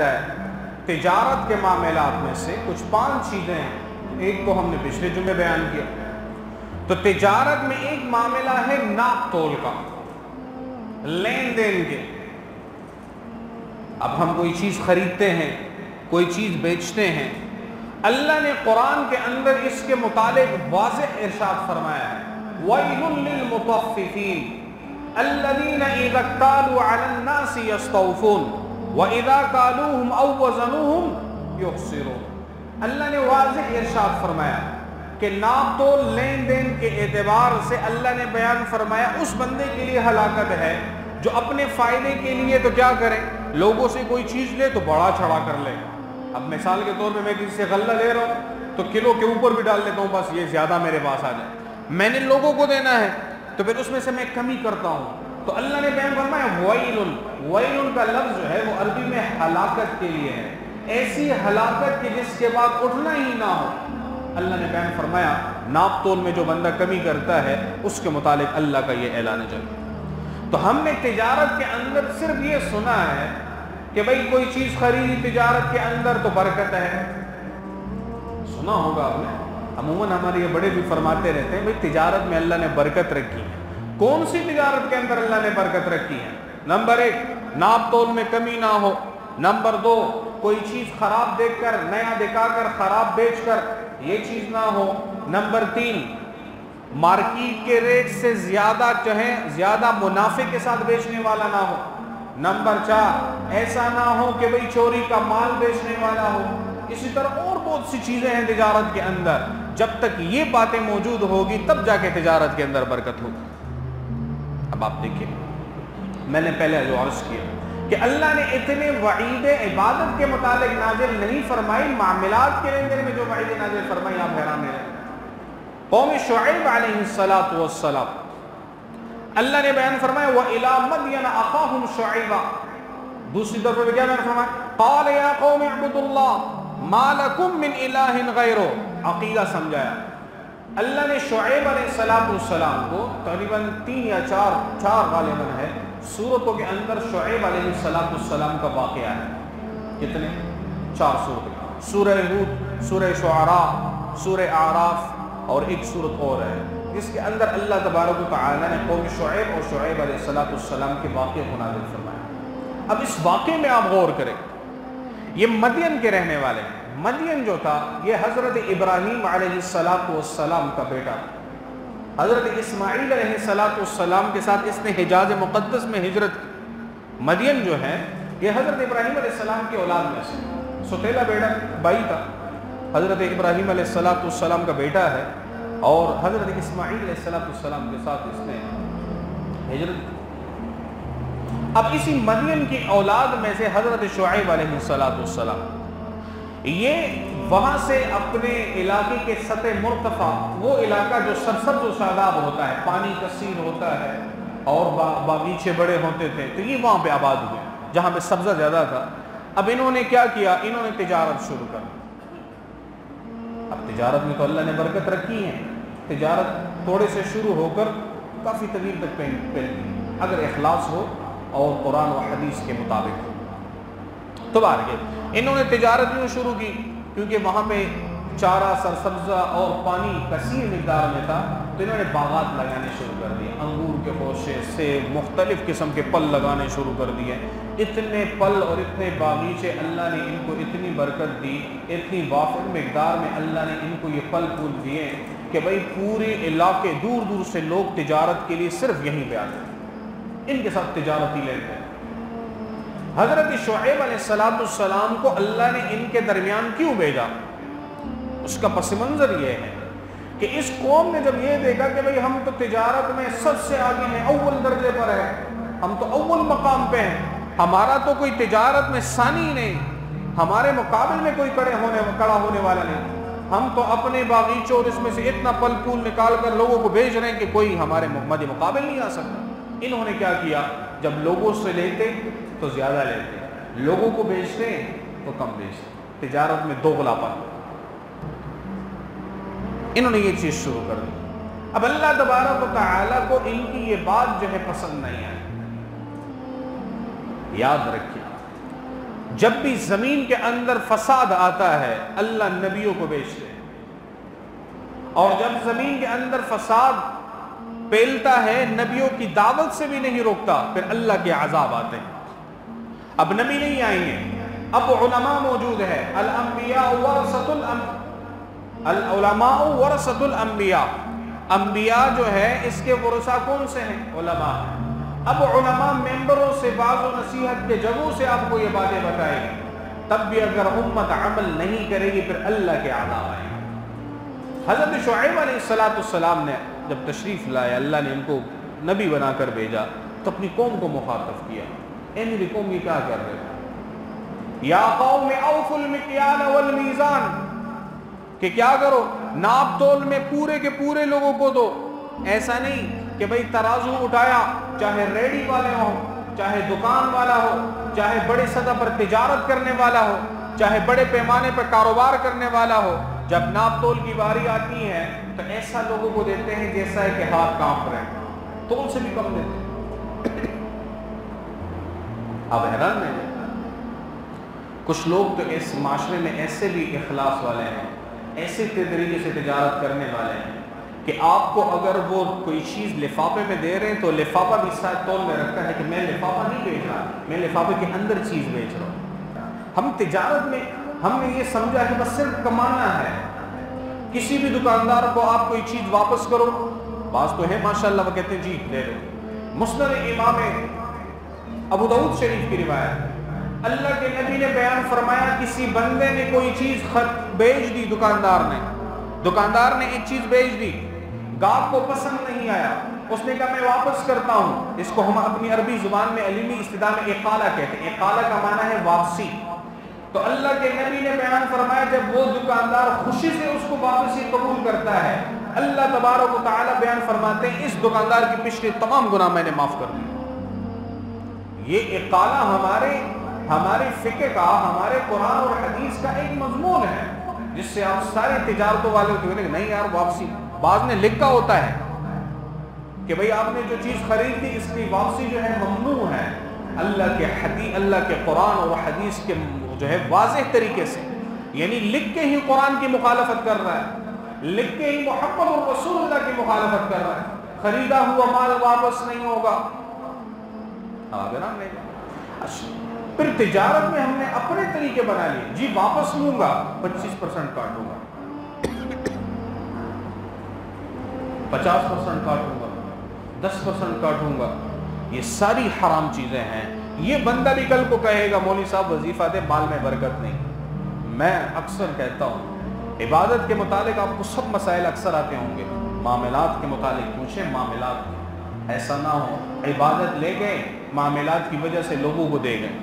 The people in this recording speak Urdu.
ہے تجارت کے معاملات میں سے کچھ 5 چیزیں ہیں. ایک کو ہم نے پچھلے جمعے بیان کیا. تو تجارت میں ایک معاملہ ہے ناپ تول کا، لین دین کے. اب ہم کوئی چیز خریدتے ہیں، کوئی چیز بیچتے ہیں، اللہ نے قرآن کے اندر اس کے متعلق واضح ارشاد فرمایا ہے وَيْلٌ لِّلْمُطَفِّفِينَ الَّذِينَ إِذَا اكْتَالُوا عَلَى النَّاسِ يَسْتَوْفُونَ وَإِذَا كَالُوهُمْ أَوْ وَّزَنُوهُمْ يُخْسِرُونَ. اللہ نے واضح ارشاد فرمایا کہ ناپ تول لین دین کے اعتبار سے اللہ نے بیان فرمایا اس بندے کے لیے ہلاکت ہے جو اپنے فائدے کے لیے تو کیا کرے، لوگوں سے کوئی چیز لے تو بڑا چڑھا کر لے. اب مثال کے طور پہ میں کسی سے غلہ لے رہا ہوں تو کلو کے اوپر بھی ڈال لیتا ہوں، بس یہ زیادہ میرے پاس آ جائے. میں نے لوگوں کو دینا ہے تو پھر اس میں سے میں کمی کرتا ہوں. تو اللہ نے بیان فرمایا وَيْلٌ. وَيْلٌ کا لفظ جو ہے وہ عربی میں ہلاکت کے لیے ہے، ایسی ہلاکت کہ جس کے بعد اٹھنا ہی نہ ہو. اللہ نے بیان فرمایا ناپ تول میں جو بندہ کمی کرتا ہے اس کے متعلق اللہ کا یہ اعلان ہے. تو ہم نے تجارت کے اندر صرف یہ سنا ہے کہ بھئی کوئی چیز خریدی تجارت کے اندر تو برکت ہے، سنا ہوگا آپ نے. عموماً ہمارے یہ بڑے بھی فرماتے رہتے ہیں بھئی تجارت میں اللہ نے برکت رکھی ہے. کون سی تجارت کے اندر اللہ نے برکت رکھی ہے؟ نمبر 1 ناپ تول میں کمی نہ ہو. نمبر 2 کوئی چیز خراب دیکھ کر نیا دکھا کر خراب بیچ کر یہ چیز نہ ہو. نمبر 3 مارکیٹ کے ریٹ سے زیادہ زیادہ منافع کے ساتھ بیچنے والا نہ ہو. نمبر 4 ایسا نہ ہو کہ بھئی چوری کا مال بیچنے والا ہو. اسی طرح اور بہت سی چیزیں ہیں تجارت کے اندر. جب تک یہ باتیں موجود ہوگی تب جا کے تجارت کے اندر برکت ہوگی. اب آپ دیکھیں میں نے پہلے جو عرض کیا کہ اللہ نے اتنے وعید عبادت کے متعلق نازل نہیں فرمائی، معاملات کے لین دین میں جو وعید نازل فرمائی آپ حیران رہے. قوم شعیب علیہ السلام اللہ نے بیان فرمایا وَإِلَىٰ مَدْيَنَ أَخَاهُمْ شُعَيْبًا. دوسری طرف کیا بیان فرمایا قَالَ يَا قَوْمِ اعْبُدُوا اللَّهَ مَا لَكُم مِّنْ إِلَٰهٍ غَيْرُهُ. عقیدہ سمجھایا. اللہ نے شعیب علیہ السلام کو تقریباً 3 یا 4 غالباً ہے سورتوں کے اندر شعیب علیہ السلام کا واقعہ ہے. کتنے؟ 4 سورتیں. سورہ ہود، سورہ شعراء، سورہ اعراف اور ایک سورت اور ہے جس کے اندر اللہ تبارک و تعالی نے قوم شعیب اور شعیب علیہ السلام کے واقعے کو نازل فرمایا. اب اس واقعے میں آپ غور کریں. یہ مدین کے رہنے والے ہیں. مدین جو تھا یہ حضرت ابراہیم علیہ السلام کا بیٹا. حضرت اسماعیل علیہ السلام کے ساتھ اس نے حجاز مقدس میں ہجرت کی. مدین جو ہے یہ حضرت ابراہیم علیہ السلام کی اولاد میں سے ستیلا بیٹا بھائی تھا. حضرت ابراہیم علیہ السلام کا بیٹا ہے اور حضرت اسماعیل علیہ السلام کے ساتھ اس نے ہجرت کی. اب اسی مدین کی اولاد میں سے حضرت شعیب علیہ السلام یہ وہاں سے اپنے علاقے کے سطح مرتفع، وہ علاقہ جو سرسبز و شاداب ہوتا ہے، پانی کثیر ہوتا ہے اور باغیچے بڑے ہوتے تھے، تو یہ وہاں پہ آباد ہوئے جہاں پہ سبزہ زیادہ تھا. اب انہوں نے کیا کیا؟ انہوں نے تجارت شروع کر دی. اب تجارت میں تو اللہ نے برکت رکھی ہے. تجارت تھوڑے سے شروع ہو کر کافی طویل تک پھیلتی اگر اخلاص ہو اور قرآن و حدیث کے مطابق ہو. تو آگے انہوں نے تجارت یوں شروع کی کیونکہ وہاں پہ چارہ سرسبزہ اور پانی کثیر مقدار میں تھا، تو انہوں نے باغات لگانے شروع کر دیے. انگور کے خوشے سے مختلف قسم کے پھل لگانے شروع کر دیے. اتنے پھل اور اتنے باغیچے اللہ نے ان کو اتنی برکت دی، اتنی وافر مقدار میں اللہ نے ان کو یہ پھل پھول دیے کہ بھئی پورے علاقے دور دور سے لوگ تجارت کے لیے صرف یہیں پہ آتے ہیں، ان کے ساتھ تجارت ہی لیتے ہیں. حضرت شعیب علیہ السلام کو اللہ نے ان کے درمیان کیوں بھیجا؟ اس کا پس منظر یہ ہے کہ اس قوم نے جب یہ دیکھا کہ بھئی ہم تو تجارت میں سب سے آگے ہیں، اول درجے پر ہے، ہم تو اول مقام پہ ہیں، ہمارا تو کوئی تجارت میں ثانی نہیں، ہمارے مقابل میں کوئی کڑا ہونے والا نہیں، ہم تو اپنے باغیچوں اور اس میں سے اتنا پھل پھول نکال کر لوگوں کو بیچ رہے ہیں کہ کوئی ہمارے مقابل نہیں آ سکتا. انہوں نے کیا کیا؟ جب لوگوں سے لیتے تو زیادہ لیتے، لوگوں کو بیچتے تو کم بیچتے، تجارت میں دوغلا پن. انہوں نے یہ چیز شروع کر دی. اب اللہ تبارک و تعالیٰ کو ان کی یہ بات جو ہے پسند نہیں آئی. یاد رکھیے جب بھی زمین کے اندر فساد آتا ہے اللہ نبیوں کو بھیجتے ہیں، اور جب زمین کے اندر فساد پھیلتا ہے نبیوں کی دعوت سے بھی نہیں روکتا، پھر اللہ کے عذاب آتے ہیں۔ اب نبی نہیں آئیں گے، اب علماء موجود ہے، العلماء ورثۃ الانبیاء، انبیاء جو ہے اس کے ورثہ کون سے ہیں؟ علماء ہیں۔ اب علماء ممبروں سے باز و نصیحت کے جگہوں سے آپ کو یہ باتیں بتائیں گے، تب بھی اگر امت عمل نہیں کرے گی پھر اللہ کے عذاب آئیں گے۔ حضرت شعیب علیہ السلام نے جب تشریف لائے، اللہ نے ان کو نبی بنا کر بھیجا تو اپنی قوم کو مخاطب کیا، اے میری قوم یہ کیا کر رہے ہو؟ یا قوم اوفوا المکیال والمیزان، کہ کیا کرو؟ ناپ تول میں پورے کے پورے لوگوں کو دو۔ ایسا نہیں کہ بھئی ترازو اٹھایا، چاہے ریڑی والے ہو، چاہے دکان والا ہو، چاہے بڑے سطح پر تجارت کرنے والا ہو، چاہے بڑے پیمانے پر کاروبار کرنے والا ہو، جب ناپ تول کی باری آتی ہے تو ایسا لوگوں کو دیتے ہیں جیسا ہے کہ ہاتھ کانپ رہے ہیں، تول سے بھی کم دیتے ہیں۔ اب حیران نہیں، کچھ لوگ تو اس معاشرے میں ایسے بھی اخلاص والے ہیں، ایسے طریقے سے تجارت کرنے والے ہیں کہ آپ کو اگر وہ کوئی چیز لفافے میں دے رہے ہیں تو لفافہ بھی ساتھ تول میں رکھتا ہے کہ میں لفافہ نہیں بیچ رہا، میں لفافے کے اندر چیز بیچ رہا ہوں۔ ہم تجارت میں ہم نے یہ سمجھا کہ بس صرف کمانا ہے۔ کسی بھی دکاندار کو آپ کوئی چیز واپس کرو، بعض تو ہے ماشاءاللہ وہ کہتے ہیں جی دے دو۔ مسند امام ابو داؤد شریف کی روایت، اللہ کے نبی نے بیان فرمایا کسی بندے نے کوئی چیز بیچ دی، دکاندار نے ایک چیز بیچ دی، گاہک کو پسند نہیں آیا، اس نے کہا میں واپس کرتا ہوں۔ اس کو ہم اپنی عربی زبان میں علمی اصطلاح میں اقالہ کہتے ہیں، اقالہ کا معنی ہے واپسی۔ تو اللہ کے نبی نے بیان فرمایا جب وہ دکاندار خوشی سے اس کو واپسی قبول کرتا ہے، اللہ تبارک و تعالی بیان فرماتے ہیں اس دکاندار کی پچھلے تمام گناہ میں نے معاف کر دیے۔ یہ اقالہ ہمارے فقہ کا، ہمارے قرآن اور حدیث کا ایک مضمون ہے جس سے آپ سارے تجارتوں والے ہوتے نہیں یار واپسی، بعض نے لکھا ہوتا ہے کہ بھئی آپ نے جو چیز خرید دی اس کی واپسی جو ہے ممنوع ہے۔ اللہ کے قرآن اور حدیث کے جو ہے واضح طریقے سے، یعنی لکھ کے ہی قرآن کی مخالفت کر رہا ہے، لکھ کے ہی محمد الرسول اللہ کی مخالفت کر رہا ہے، خریدا ہوا مال واپس نہیں ہوگا۔ پھر تجارت میں ہم نے اپنے طریقے بنا لیے، جی واپس لوں گا 25% کاٹوں گا، 50% کاٹوں گا، 10% کاٹوں گا، یہ ساری حرام چیزیں ہیں۔ یہ بندہ بھی کل کو کہے گا مولوی صاحب وظیفہ دے، مال میں برکت نہیں۔ میں اکثر کہتا ہوں عبادت کے متعلق آپ کو سب مسائل اکثر آتے ہوں گے، معاملات کے متعلق پوچھیں، معاملات ایسا نہ ہو عبادت لے گئے معاملات کی وجہ سے لوگوں کو دے گئے۔